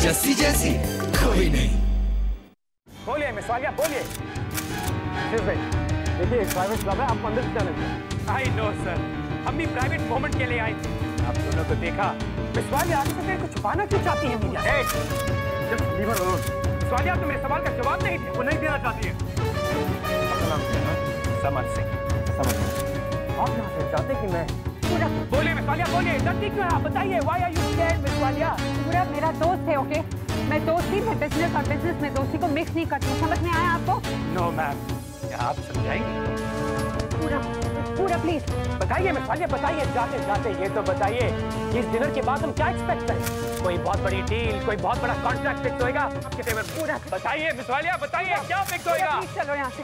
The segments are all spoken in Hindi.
जस्सी जैसी कोई नहीं। बोलिए मिस वालिया, बोलिए। देखिए प्राइवेट क्लब है, आप अंदर से जाने दीजिए। आई नो सर, हम भी प्राइवेट मोमेंट के लिए आए थे। आप दोनों को देखा। मिस वालिया, आप मेरे को छुपाना क्यों चाहती हैं मीडिया? मिस वालिया, आप तो मेरे सवाल का जवाब नहीं दिया। वो नहीं देना चाहती है। समर सिंह। आप यहाँ से चाहते कि मैं बोलिए मिस वालिया, बोलिए। डरती क्यों है आप? बताइए, why are you scared miss Walia? Purab मेरा दोस्त है, ओके? मैं दोस्ती में बिजनेस और बिजनेस में दोस्ती को मिक्स नहीं करती। समझ में आया आपको? नो मैम, क्या आप समझाएंगे? पूरा प्लीज बताइए मिस वालिया, बताइए। जाते जाते ये तो बताइए, इस डिनर के बाद हम क्या एक्सपेक्ट करें? कोई बहुत बड़ी डील, कोई बहुत बड़ा कॉन्ट्रैक्ट फिक्स होएगा आपके फेवर? पूरा बताइए मिस वालिया, बताइए क्या फिक्स होएगा? चलो यहाँ से।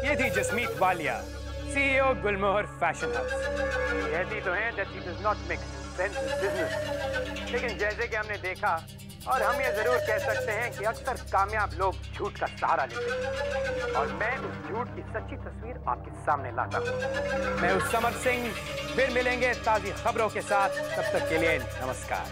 ये थी जसमीत वालिया, CEO गुलमोहर फैशन हाउस। कहती तो है that she does not mix friends with business, लेकिन जैसे कि हमने देखा, और हम ये जरूर कह सकते हैं कि अक्सर कामयाब लोग झूठ का सहारा लेते हैं, और मैं उस झूठ की सच्ची तस्वीर आपके सामने लाता हूँ। मैं उस समर सिंह, फिर मिलेंगे ताजी खबरों के साथ। तब तक के लिए नमस्कार।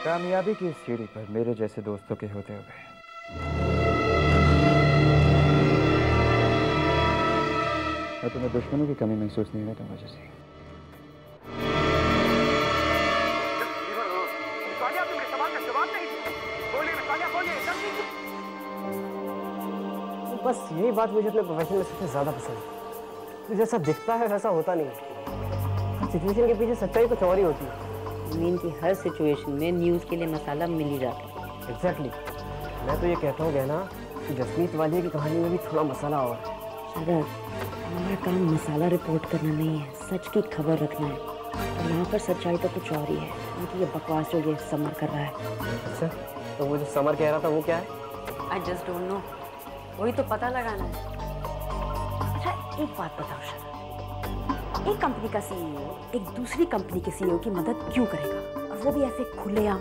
कामयाबी की सीढ़ी पर मेरे जैसे दोस्तों के होते हुए मैं तुम्हें दुश्मनों की कमी महसूस नहीं होता मुझे से। बस यही बात मुझे अपने प्रोफेशन में सबसे ज्यादा पसंद है। जैसा दिखता है वैसा होता नहीं। सिचुएशन के पीछे सच्चाई कुछ और ही होती है। मीन की हर सिचुएशन में न्यूज़ के लिए मसाला मिल ही जाता है। एग्जैक्टली। मैं तो ये कहता हूँ गहना कि जसमीत वालिया की कहानी में भी थोड़ा मसाला और है। अगर हमारा काम मसाला रिपोर्ट करना नहीं है, सच की खबर रखना है, तो यहाँ पर सच्चाई तो कुछ और ही है। उनकी ये बकवास जो ये समर कर रहा है। अच्छा, तो वो जो समर कह रहा था वो क्या है? आई जस्ट डोंट नो, वही तो पता लगाना है। अच्छा एक बात बताओ शरा, एक कंपनी का CEO एक दूसरी कंपनी के CEO की मदद क्यों करेगा, और वो भी ऐसे खुलेआम?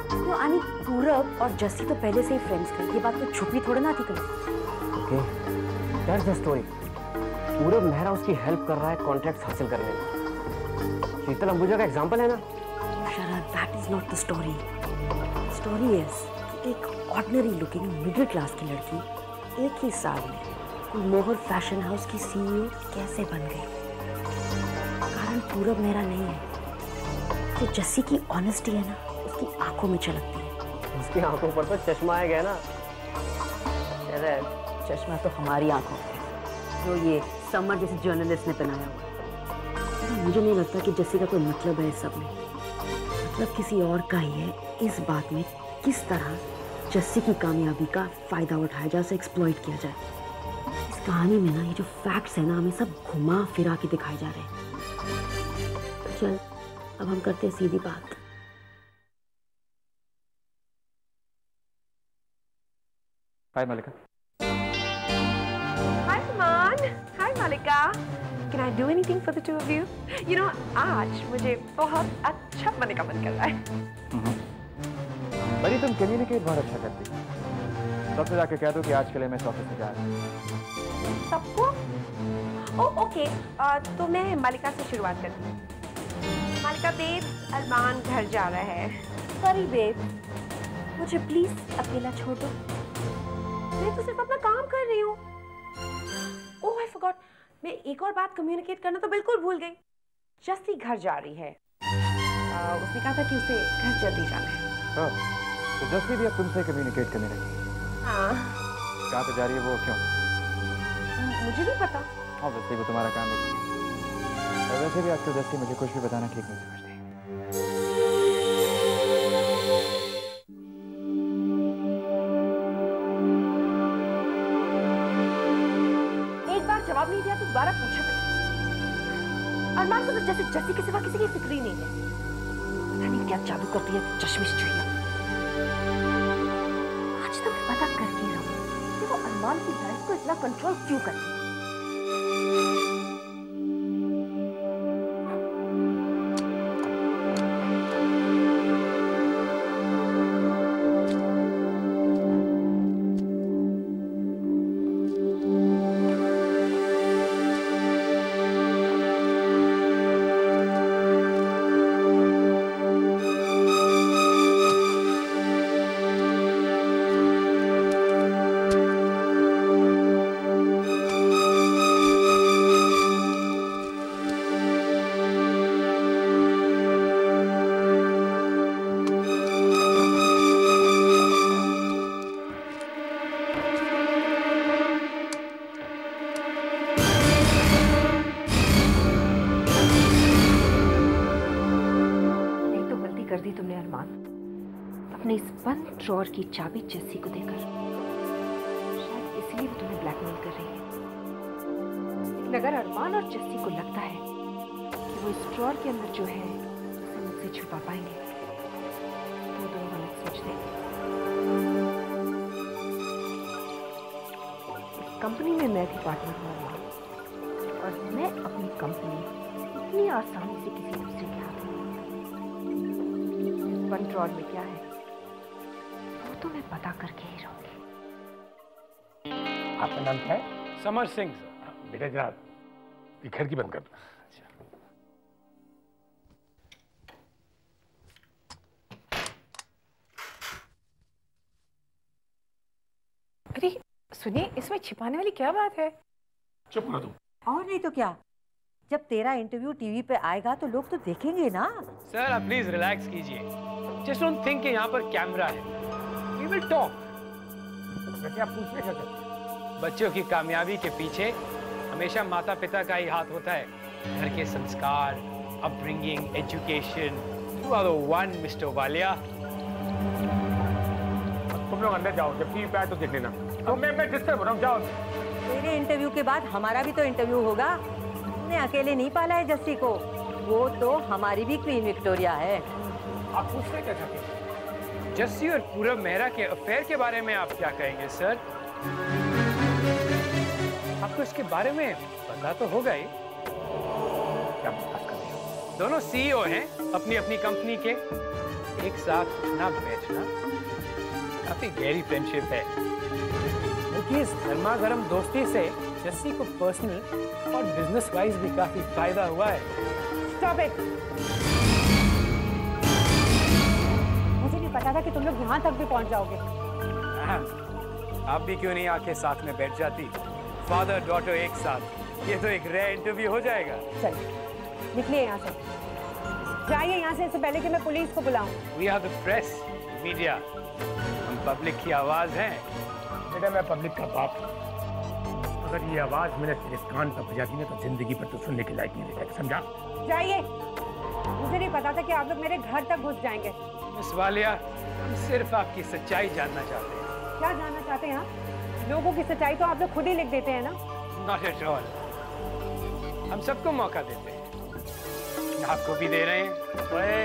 तो आनी पूरब और जस्सी तो पहले से ही फ्रेंड्स थे, ये बात तो छुपी थोड़ा ना थी कभी। Okay, that's the story. पूरब मेहरा उसकी हेल्प कर रहा है कॉन्ट्रैक्ट हासिल करने में। शीतल अंबुजा का एग्जांपल है ना? शरा, that is not the story. Story is कि एक ऑर्डिनरी लुकिंग मिडिल क्लास की लड़की एक ही साल में गुलमोहर फैशन हाउस की CEO कैसे बन गई। कारण पूरब मेहरा नहीं है, जो जस्सी की ऑनेस्टी है ना, उसकी आंखों में झलकती है। उसकी आंखों पर तो चश्मा है गया ना। अरे चश्मा तो हमारी आंखों में, जो ये समर जैसे जर्नलिस्ट ने पहनाया हुआ है। मुझे नहीं लगता कि जस्सी का कोई मतलब है इस सब में। मतलब किसी और का ही है। इस बात में किस तरह जस्सी की कामयाबी का फायदा उठाया जाए, उसे एक्सप्लॉइट किया जाए। इस कहानी में ना ये जो फैक्ट्स है ना, हमें सब घुमा फिरा के दिखाए जा रहे हैं। चल अब हम करते हैं सीधी बात। हाय मलिका। हाय समान। हाय मालिका। Can I do anything for the two of you? You know, आज मुझे बहुत अच्छा बनने का मन कर रहा है। बड़ी तुम कम्युनिकेट बहुत अच्छा करती हो। सबसे जाके कह दो कि आज के लिए मैं इस ऑफिस में जा रहा हूँ। सबको? ओके, तो मैं मालिका से शुरुआत करती हूँ। मालिका बेब, अरमान घर जा रहा है। सॉरी बेब, मुझे प्लीज अकेला छोड़ दो। मैं तो सिर्फ अपना काम कर रही हूँ। ओह आई फॉरगॉट, मैं एक और बात कम्युनिकेट करना तो बिल्कुल भूल गई। जस्सी घर जा रही है। उसने कहा था कि उसे घर जल्दी जाना है। तो जस्सी भी अब तुमसे कम्युनिकेट करने लगी। हाँ। कहाँ पे जा रही है वो, क्यों? मुझे नहीं पता। ऑब्वियसली वो तुम्हारा काम है। और वैसे भी आजकल जस्सी मुझे कुछ भी बताना ठीक नहीं समझती। एक बार जवाब नहीं दिया तो दोबारा पूछा था। अरमान को तो जैसे जस्सी के सिवा किसी की फिक्र ही नहीं है। पता नहीं क्या जादू करती है चश्मिश चुईया। आज तो मैं पता करके रहूं कि वो अरमान की लाइफ को इतना कंट्रोल क्यों करती है। दी तुमने अरमान, अपने इस बंद ड्रॉर की चाबी जस्सी को देकर। शायद इसलिए वो तुम्हें ब्लैकमेल कर रही है। लेकिन अगर अरमान और जस्सी को लगता है कि वो इस ड्रॉर के अंदर जो है उसे मुझसे छुपा पाएंगे, तो वो दोनों गलत सोचते हैं। इस कंपनी में मैं भी पार्टनर हूँ अरमान, और मैं अपनी कंपनी इतनी आसानी से किसी दूसरे के हाथ में वन ड्रॉर में क्या है वो तो मैं पता करके ही रहूंगी। आपका नाम क्या है? समर सिंह। बेटा जरा खिड़की बंद कर। अरे सुनिए, इसमें छिपाने वाली क्या बात है? चुप रहो तुम। और नहीं तो क्या, जब तेरा इंटरव्यू टीवी पे आएगा तो लोग तो देखेंगे ना। सर आप प्लीज रिलैक्स कीजिए। जस्ट डोंट थिंक कि यहाँ पर कैमरा है। We will talk. वैसे आप पूछने क्या चाहते हैं? बच्चों की कामयाबी के पीछे हमेशा माता पिता का ही हाथ होता है। घर के संस्कार, upbringing, education, you are the one mister Walia. तुम लोग अंदर जाओ, जब टीवी पे आए तो देख लेना। तो मैं डिस्टर्ब हो रहा हूँ, जाओ। तेरे इंटरव्यू के बाद हमारा भी तो इंटरव्यू होगा। तूने अकेले नहीं पाला है जस्सी को, वो तो हमारी भी क्वीन विक्टोरिया है। आप पूछना क्या चाहते हैं? जस्सी और पूरब मेहरा के अफेयर के बारे में आप क्या कहेंगे सर? आपको इसके बारे में पता तो होगा ही। क्या बात कर रहे हो? दोनों सीईओ हैं अपनी अपनी कंपनी के। एक साथ उठना बैठना, काफी गहरी फ्रेंडशिप है। क्योंकि इस गर्मा गर्म दोस्ती से जस्सी को पर्सनल और बिजनेस वाइज भी काफी फायदा हुआ है। Stop it. मुझे नहीं पता था कि तुम लोग यहाँ तक भी पहुँच जाओगे। आप भी क्यों नहीं आके साथ में बैठ जाती? फादर डॉटर एक साथ, ये तो एक रेयर इंटरव्यू हो जाएगा। चलिए निकलिए यहाँ से, जाइए यहाँ से, इससे पहले कि मैं पुलिस को बुलाऊं। We are the press, media, हम पब्लिक की आवाज हैं। बेटा मैं पब्लिक का बाप हूँ। अगर ये आवाज मेरे तेरे कान पर बजाती ना तो जिंदगी पर तो सुनने के लायक नहीं रहेगा, समझा? जाइए, मुझे नहीं पता था कि आप लोग मेरे घर तक घुस जाएंगे। मिस वालिया, हम सिर्फ आपकी सच्चाई जानना चाहते हैं। क्या जानना चाहते हैं आप? लोगों की सच्चाई तो आप लोग खुद ही लिख देते हैं ना। नॉट एट ऑल, हम सबको मौका देते हैं, आपको भी दे रहे हैं। ओए,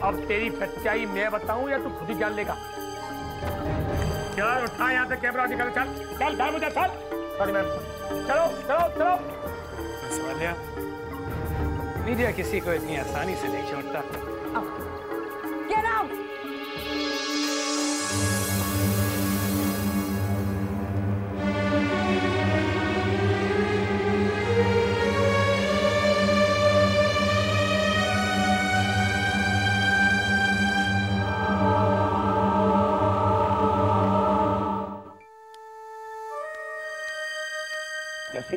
अब तेरी सच्चाई मैं बताऊं या तू खुद ही जान लेगा? चल उठा यहाँ से कैमरा निकाल, चल चल चल मुझे चल। सॉरी मैम, चलो चलो चलो। मिस वालिया, मीडिया किसी को इतनी आसानी से नहीं छोड़ता। Get out! जैसे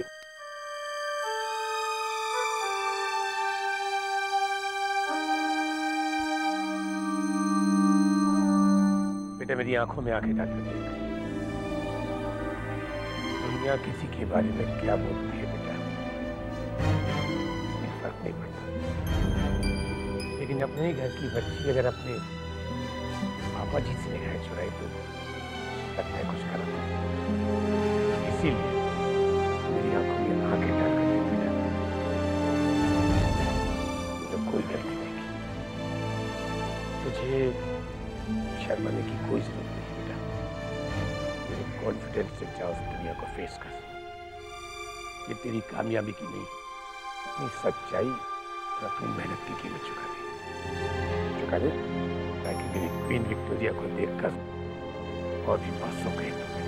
बेटे मेरी आंखों में आंखें डाल कर देख, दुनिया किसी के बारे में क्या बोलती है बेटा, फर्क नहीं पड़ता। लेकिन अपने ही घर की बच्ची अगर अपने पापा जी से निगाहें चुराई तो लगता है कुछ गलत है। इसीलिए मेरी आंखों में आंखें डाल कर देख बेटा, तो कोई गलती नहीं की। तुझे शर्माने की कोई जरूरत नहीं बेटा। मेरे कॉन्फिडेंस से जाओ उस दुनिया को फेस कर। ये तेरी कामयाबी की नहीं, अपनी सच्चाई और अपनी मेहनत की कीमत चुका दे ताकि मेरी क्वीन विक्टोरिया को देखकर और भी बातों कहे तो मेरी।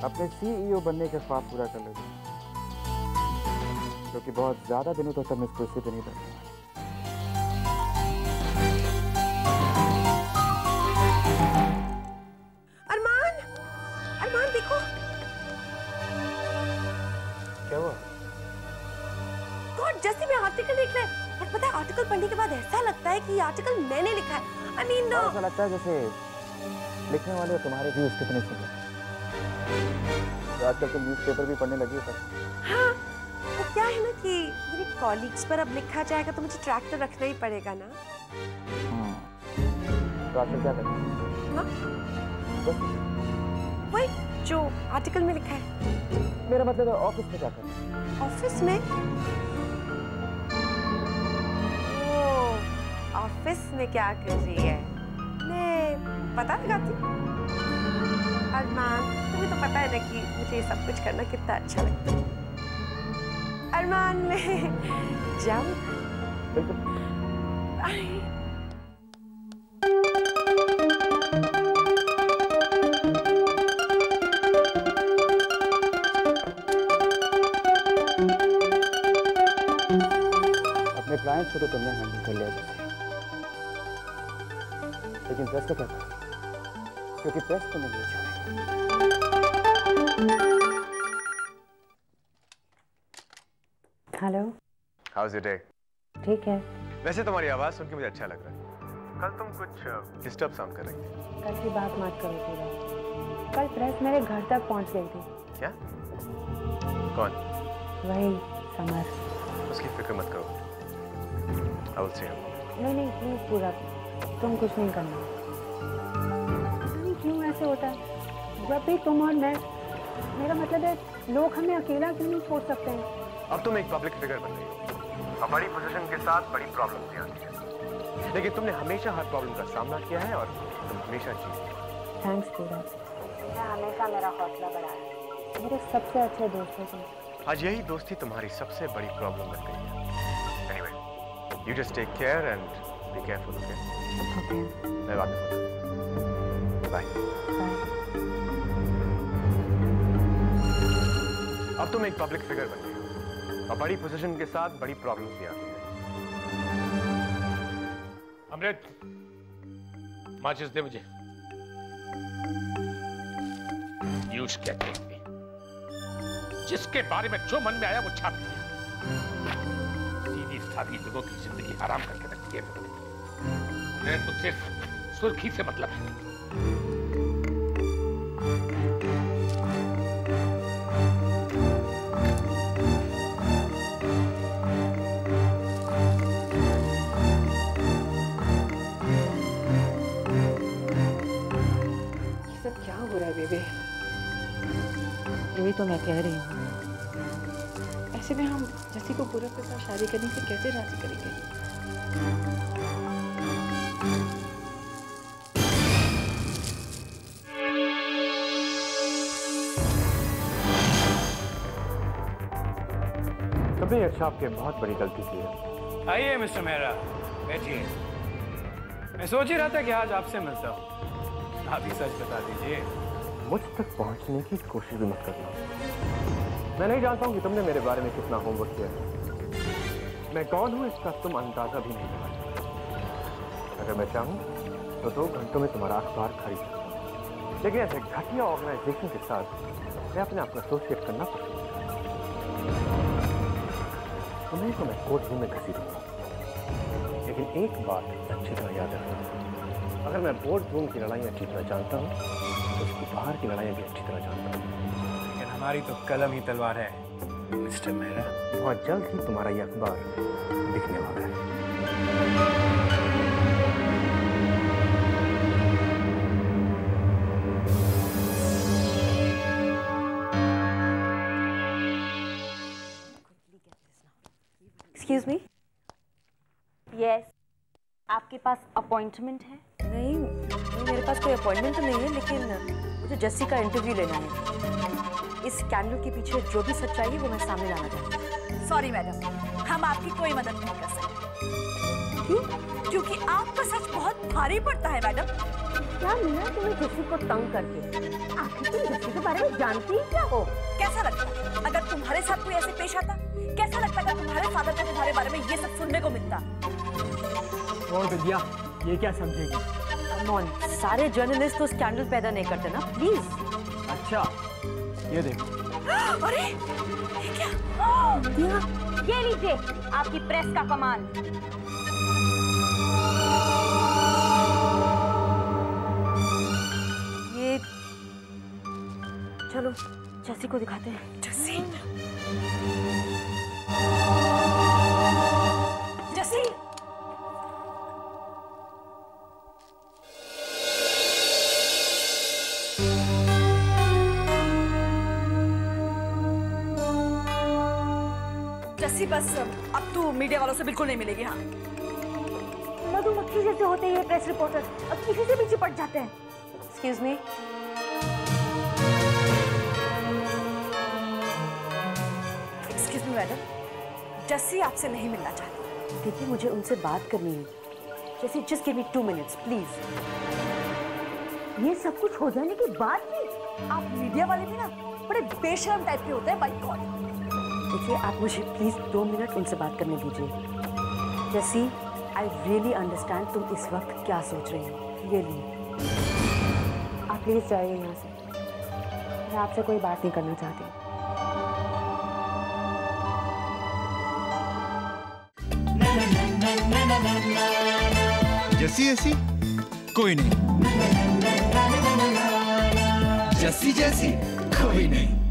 अपने सीईओ बनने का ख्वाब पूरा कर लेते, क्योंकि बहुत ज्यादा दिनों तक हम इस कुर्सी पे नहीं बैठे। अरमान, अरमान देखो, में आर्टिकल लिख रहे हैं और पता है आर्टिकल पढ़ने के बाद ऐसा लगता है कि ये आर्टिकल मैंने लिखा है। आई मीन ऐसा लगता है जैसे लिखने वाले तुम्हारे व्यूज कितने सुने। तो आजकल तुम न्यूज़पेपर भी पढ़ने लगी हो सब। हाँ, तो क्या है ना कि मेरे कॉलीग्स पर अब लिखा जाएगा तो मुझे ट्रैक तो रखना ही पड़ेगा ना। तो आजकल क्या करते हो? हाँ? वही जो आर्टिकल में लिखा है। मेरा मतलब है ऑफिस में क्या करते हो? ऑफिस में? ऑफिस में क्या कर रही है? मैं पता लगाती हूँ। अरमान, तुम्हें तो पता है ना कि मुझे ये सब कुछ करना कितना अच्छा लगता है। अरमान में जाऊँ? बिल्कुल। अपने क्लाइंट्स को तो तुमने हैंडल कर लिया जैसे, लेकिन प्रेस का क्या था? क्योंकि प्रेस तो मुझे चाहिए। Hello, house your day? ठीक है। वैसे तुम्हारी आवाज सुन के मुझे अच्छा लग रहा है। कल तुम कुछ डिस्टर्ब साउंड कर रही थी। कल की बात मत करो पूरा। कल प्रेस मेरे घर तक पहुंच गई थी। क्या? कौन? वही समर। उसकी फिक्र मत करो। I will see him. नहीं प्लीज पूरा, तुम कुछ नहीं करना। नहीं क्यों ऐसे होता है? जब भी तुम और मैं, मेरा मतलब है लोग हमें अकेला क्यों नहीं छोड़ सकते हैं? अब तुम एक पब्लिक फिगर बन गई हो। अब बड़ी पोजीशन के साथ बड़ी प्रॉब्लम भी आती है, लेकिन तुमने हमेशा हर प्रॉब्लम का सामना किया है और तुम हमेशा जीते। थैंक्स पूरा, हमेशा मेरा हौसला बढ़ाया। मेरे सबसे अच्छे दोस्त हो तुम। आज यही दोस्ती तुम्हारी सबसे बड़ी प्रॉब्लम बन गई है। Anyway, you just take care and be careful, okay? Okay. मैं बात करूँगा। Bye. अब तुम एक पब्लिक फिगर बन गई हो और बड़ी पोजीशन के साथ बड़ी प्रॉब्लम्स भी आती हैं। अमृत, माचिस दे मुझे। यूज कहते हैं जिसके बारे में जो मन में आया वो छाप दिया। सीधी सादी लोगों की जिंदगी हराम करके रखती है। उन्हें तो सिर्फ सुर्खी से मतलब है। ये सब क्या हो रहा है बेबे? यही तो मैं कह रही हूँ। ऐसे में हम जैसी को पूरब के साथ शादी करने से कैसे राजी करेंगे? तुमने अच्छा आपके बहुत बड़ी गलती की है। आइए मिस्टर मेहरा, बैठिए। मैं सोच ही रहा था कि आज आपसे मिलता हूँ। आप ही सच बता दीजिए। मुझ तक पहुंचने की कोशिश भी मत करना। मैं नहीं जानता हूं कि तुमने मेरे बारे में कितना होमवर्क किया है। मैं कौन हूं इसका तुम अंदाजा भी नहीं लगा सकते। अगर मैं चाहूं तो 2 घंटों में तुम्हारा अखबार खरीद सकता हूं, लेकिन ऐसे घटिया ऑर्गेनाइजेशन के साथ मैं अपने आप को एसोसिएट करना पसंद करता हूं। तुम्हें तो मैं कोर्ट रूम में घसीटूंगा, लेकिन एक बात अच्छी तरह याद रखना, अगर मैं बोर्ड रूम की लड़ाइयाँ जीतना जानता हूँ तो उसकी बाहर की लड़ाइयाँ भी अच्छी तरह जानता हूँ। लेकिन हमारी तो कलम ही तलवार है मिस्टर मेहरा। बहुत जल्द ही तुम्हारा ये अखबार दिखने वाला है। Excuse me? यस, आपके पास अपॉइंटमेंट है? नहीं, मेरे पास कोई अपॉइंटमेंट तो नहीं है, लेकिन मुझे जस्सी का इंटरव्यू लेना है। इस स्कैंडल के पीछे जो भी सच्चाई है वो मैं सामने लाना चाहती हूँ। सॉरी मैडम, हम आपकी कोई मदद नहीं कर सकते। क्यों? क्योंकि आपका सच बहुत भारी पड़ता है मैडम। क्या मिला तुम्हें जस्सी को तंग करके? आखिर तुम जस्सी के बारे में जानती ही क्या हो? कैसा लगता अगर तुम्हारे साथ कोई ऐसे पेश आता? कैसा लगता अगर तुम्हारे फादर को तुम्हारे बारे में ये सब सुनने को मिलता? और विद्या, ये क्या समझेगी? कमॉन, सारे जर्नलिस्ट तो स्कैंडल पैदा नहीं करते ना, प्लीज। अच्छा, ये देखो। अरे ये क्या? ये लीजिए आपकी प्रेस का कमाल। ये चलो जस्सी को दिखाते हैं। जस्सी, जस्सी, जस्सी बस अब तू मीडिया वालों से बिल्कुल नहीं मिलेगी। हाँ, मधुमक्खी जैसे होते हैं ये प्रेस रिपोर्टर, अब किसी से भी चिपट जाते हैं। Excuse me, excuse me madam, Jassi आपसे नहीं मिलना चाहती। देखिए मुझे उनसे बात करनी है। जैसे just give me 2 minutes please. ये सब कुछ हो जाने के बाद भी आप मीडिया वाले भी ना बड़े बेशर्म टाइप के होते हैं। By God. देखिए आप मुझे प्लीज 2 मिनट उनसे बात करने दीजिए। जैसी आई रियली अंडरस्टैंड तुम इस वक्त क्या सोच रही हो। रियली आप प्लीज जाइए यहाँ से, मैं आपसे कोई बात नहीं करना चाहती। जस्सी ऐसी कोई नहीं, जस्सी जैसी कोई नहीं।